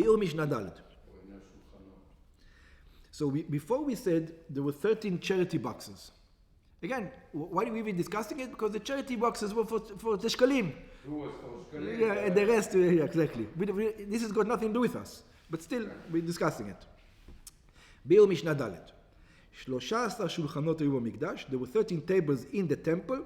ביאור משנה ד'. So before we said there were 13 charity boxes. Again, why are we even discussing it? Because the charity boxes were for the Shekalim. Who was for Shekalim? Yeah, and the rest, yeah, exactly. This has got nothing to do with us. But still, we're discussing it. ביאור משנה ד'. 13 שולחנות היו במקדש. There were 13 tables in the temple.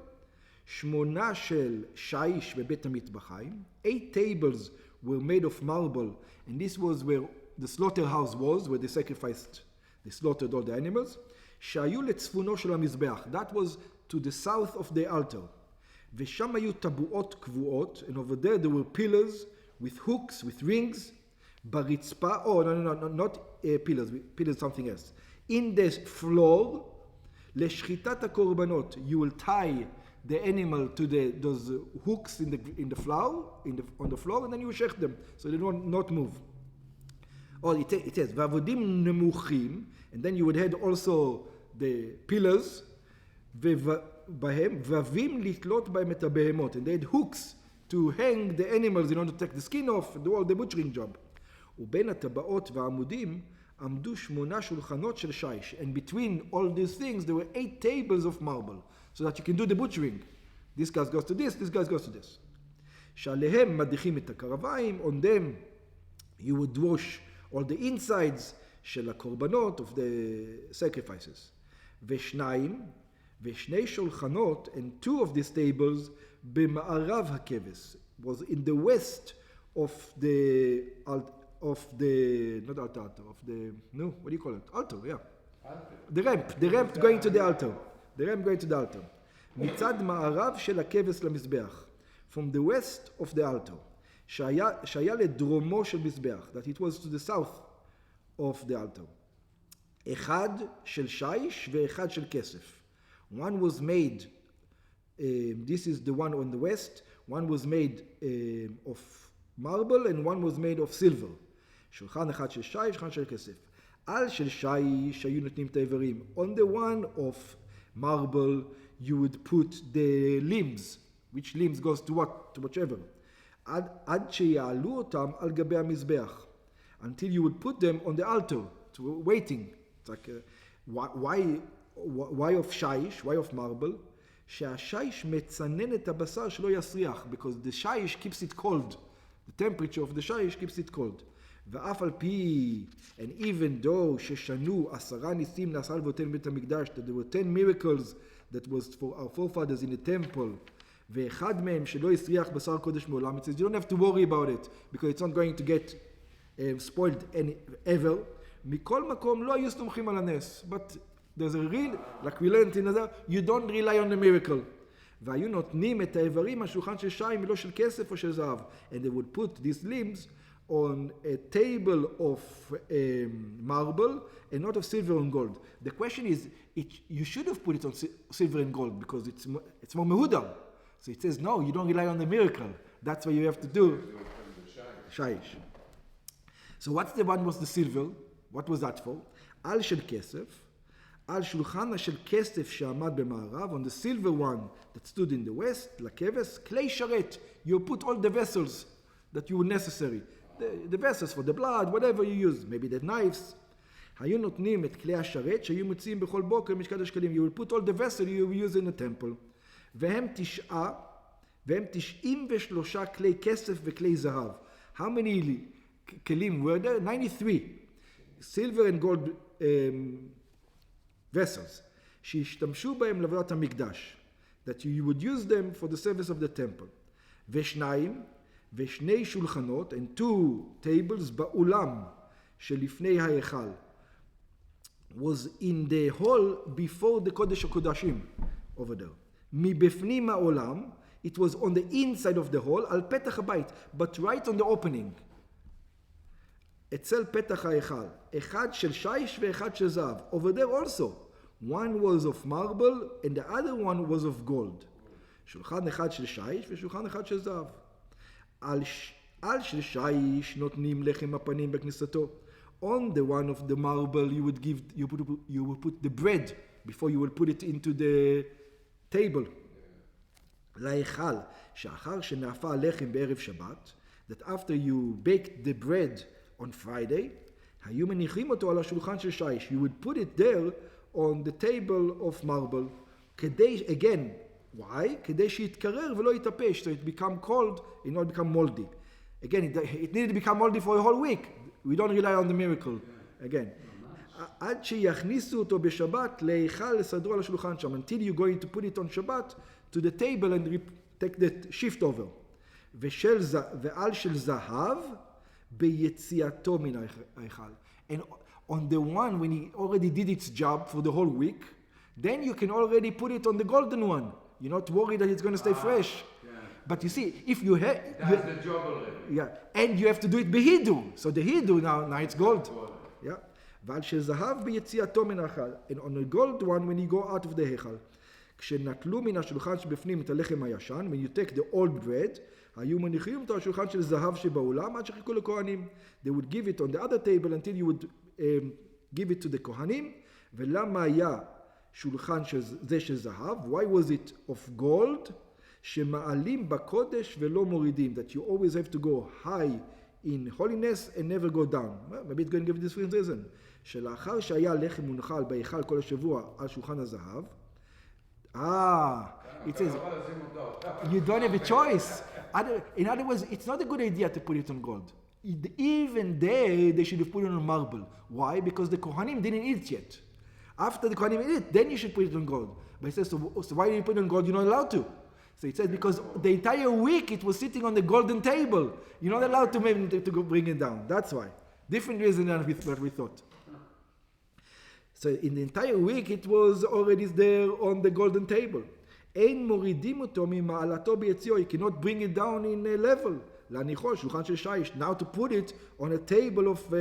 8 של שיש בבית המטבחיים. 8 tables were made of marble. And this was where the slaughterhouse was, where they sacrificed, they slaughtered all the animals. שהיו לצפונו של המזבח. That was to the south of the altar. ושם היו טבועות קבועות, and over there were pillars with hooks, with rings. ברצפה, no, not pillars, pillars something else. In the floor, לשחיטת הקורבנות, you will tie the animal to those hooks in the floor, on the floor, and then you will shech them, so they don't not move. Or it says, ועבודים נמוכים, and then you would have also the pillars, ובהם, ווים לתלות בהם את הבהמות, and they had hooks to hang the animals in order to take the skin off, do all the butchering job. ובין הטבעות והעמודים עמדו 8 שולחנות של שיש. And between all these things, there were 8 tables of marble, so that you can do the butchering. This guy goes to this guy goes to this. שעליהם מדיחים את הקרביים, on them you would wash all the insides של הקורבנות of the sacrifices. ושני שולחנות, and 2 of these tables, במערב הכבש, was in the west of the not altar, of the, no, what do you call it? Altar, yeah. Altar. The ramp going to the altar. The ramp going to the altar. מצד מערב של הכבש למזבח. From the west of the altar. שהיה לדרומו של מזבח. That it was to the south of the altar. אחד של שיש ואחד של כסף. One was made, this is the one on the west, one was made of marble and one was made of silver. שולחן אחד של שיש, שולחן של כסף. על של שיש היו נותנים את האיברים. On the one of marble you would put the limbs, which limbs goes to what? To whichever. עד שיעלו אותם על גבי המזבח. Until you would put them on the altar, to waiting. It's like, why of שיש? Why of marble? שהשיש מצנן את הבשר שלא יסריח, because the שיש keeps it cold. The temperature of the שיש keeps it cold. ואף על פי, and even though ששנו 10 ניסים נעשה לבותינו בית המקדש, that there were 10 miracles that was for our forefathers in the temple, ואחד מהם שלא יסריח בשר קודש מעולם, it says you don't have to worry about it, because it's not going to get spoiled ever. מכל מקום לא היו סומכים על הנס, but there's a real, like we learned in other, you don't rely on the miracle. והיו נותנים את האיברים השולחן של שי מלא של כסף או של זהב, and they would put these limbs on a table of marble and not of silver and gold. The question is, you should have put it on silver and gold because it's more mehudar. So it says, no, you don't rely on the miracle. That's what you have to do. Shaish. So what's the one was the silver? What was that for? על של כסף, על שולחן של כסף שעמד במערב, on the silver one that stood in the west, לכבש, כלי שרת. You put all the vessels that you were necessary. The vessels for the blood, whatever you use, maybe the knives. היו נותנים את כלי השרת שהיו מוציאים בכל בוקר משקל השקלים. You will put all the vessels you use in the temple. והם 93 כלי כסף וכלי זהב. How many כלים were there? 93. Silver and gold vessels. שהשתמשו בהם לעבודת המקדש. That you would use them for the service of the temple. ושני שולחנות, and 2 tables באולם שלפני ההיכל, was in the hall before the קודש הקודשים, over there. מבפנים העולם, it was on the inside of the hall, על פתח הבית, but right on the opening. אצל פתח ההיכל, אחד של שיש ואחד של זהב. Over there also, one was of marble and the other one was of gold. שולחן אחד של שיש ושולחן אחד של זהב. על של שיש נותנים לחם הפנים בכניסתו. On the one of the marble you would put the bread before you will put it into the table. להיכל, שאחר שנאפה הלחם בערב שבת, that after you baked the bread on Friday, היו מניחים אותו על השולחן של שיש. You would put it there on the table of marble. כדי, again, why? כדי שיתקרר ולא יתאפש. So it become cold, it not become moldy. Again, it needed to become moldy for a whole week. We don't rely on the miracle. Again. עד שיכניסו אותו בשבת להיכל לסדרו על השולחן שם. Until you're going to put it on Shabbat to the table and take the shift over. ועל של זהב ביציאתו מן ההיכל. And on the one when he already did its job for the whole week, then you can already put it on the golden one. You're not worried that it's going to stay fresh. Yeah. But you see, if you have... That's the job already. Yeah, and you have to do it behidu. So the hidu now it's gold. Yeah. ועל של זהב ביציאתו מן ההיכל. And on the gold one when you go out of the היכל. כשנטלו מן השולחן שבפנים את הלחם הישן, when you take the old bread, היו מניחים אותו על שולחן של זהב שבעולם עד שחיכו לכהנים. They would give it on the other table until you would give it to the כהנים. ולמה היה שולחן זה של זהב? Why was it of gold? שמעלים בקודש ולא מורידים. That you always have to go high in holiness and never go down. Well, maybe it's going to give this reason. שלאחר שהיה לחם מונחל בהיכל כל השבוע על שולחן הזהב, it says, you don't have a choice. In other words, it's not a good idea to put it on gold. Even there, they should have put it on marble. Why? Because the Kohanim didn't eat it yet. After the Kohanim eat it, then you should put it on gold. But it says, so why do you put it on gold? You're not allowed to. So it says, because the entire week it was sitting on the golden table. You're not allowed to bring it down. That's why. Different reason than what we thought. So in the entire week it was already there on the golden table. אין מורידים אותו ממעלתו ביציאו. You cannot bring it down in a level. להניחו, שולחן של שיש. Now to put it on a table of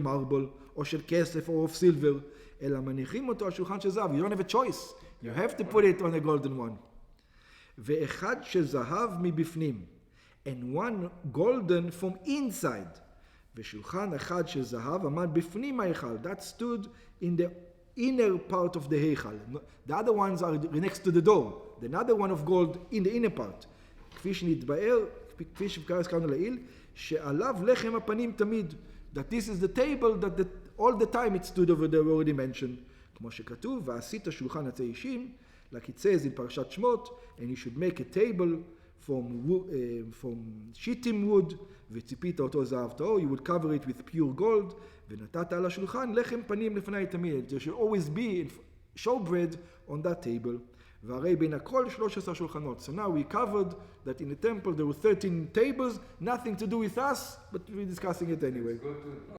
marble, או של כסף, או of silver. אלא מניחים אותו על שולחן של זהב. You don't have a choice. You have to put it on a golden one. ואחד של זהב מבפנים. And one golden from inside. ושולחן אחד של זהב עמד בפנים ההיכל. That stood in the inner part of the היכל. The other ones are next to the door. The another one of gold in the inner part. כפי שנתבאר, כפי שהזכרנו לעיל, שעליו לחם הפנים תמיד. That this is the table that all the time it stood over there, already mentioned. כמו שכתוב, ועשית שולחן עצי אישים, like it says in פרשת שמות, and you should make a table from shittim wood, וציפית אותו זהב טהור, you would cover it with pure gold, ונתת על השולחן לחם פנים לפני תמיד. There should always be showbread on that table. והרי בין הכל 13 שולחנות. So now we covered that in the temple there were 13 tables, nothing to do with us, but we're discussing it anyway.